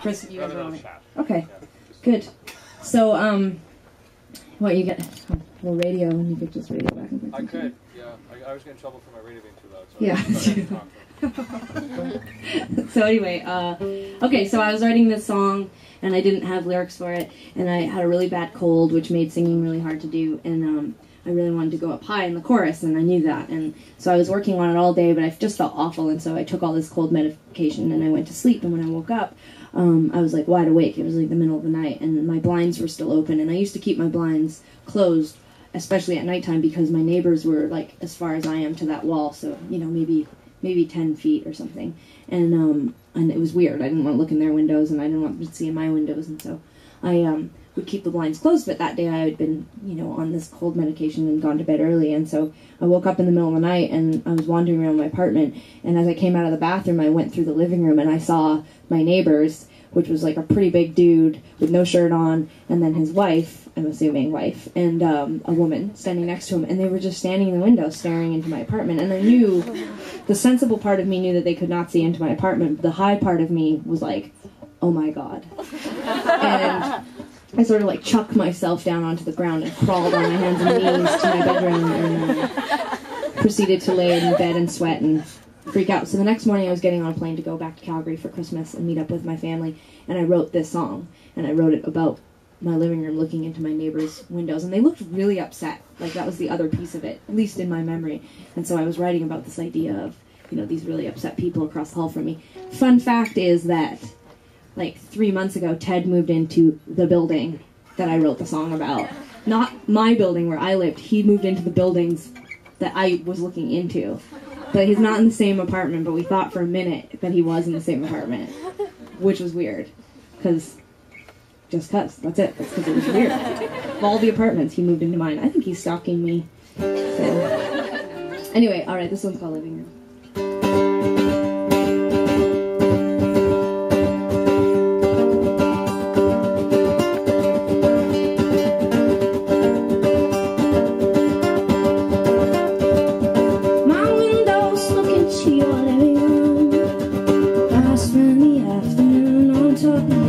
Chris, you guys are on it. Okay, good. So, what you get? Well, radio, and you could just radio back and forth. I could, yeah. I was getting in trouble for my radio being too loud. So Yeah. So anyway, okay, so I was writing this song, and I didn't have lyrics for it, and I had a really bad cold, which made singing really hard to do, and I really wanted to go up high in the chorus, and I knew that, and so I was working on it all day, but I just felt awful, and so I took all this cold medication, and I went to sleep, and when I woke up, I was like wide awake. It was like the middle of the night, and my blinds were still open, and I used to keep my blinds closed, especially at nighttime, because my neighbors were like as far as I am to that wall, so you know, maybe 10 feet or something, and it was weird. I didn't want to look in their windows, and I didn't want to see in my windows, and so I would keep the blinds closed. But that day I had been, you know, on this cold medication and gone to bed early, and so I woke up in the middle of the night, and I was wandering around my apartment, and as I came out of the bathroom, I went through the living room, and I saw my neighbors, which was like a pretty big dude with no shirt on, and then his wife, I'm assuming wife, and a woman standing next to him, and they were just standing in the window staring into my apartment, and I knew, the sensible part of me knew that they could not see into my apartment, but the high part of me was like, oh my god. And I sort of like chucked myself down onto the ground and crawled on my hands and knees to my bedroom, and proceeded to lay in bed and sweat and freak out. So the next morning I was getting on a plane to go back to Calgary for Christmas and meet up with my family, and I wrote this song, and I wrote it about my living room looking into my neighbors' windows, and they looked really upset. Like, that was the other piece of it, at least in my memory. And so I was writing about this idea of, you know, these really upset people across the hall from me. Fun fact is that, like, 3 months ago, Ted moved into the building that I wrote the song about. Not my building where I lived. He moved into the buildings that I was looking into. But he's not in the same apartment, but we thought for a minute that he was in the same apartment, which was weird, because, that's it, that's because it was weird. Of all the apartments, he moved into mine. I think he's stalking me. So. Anyway, alright, this one's called Living Room. Talking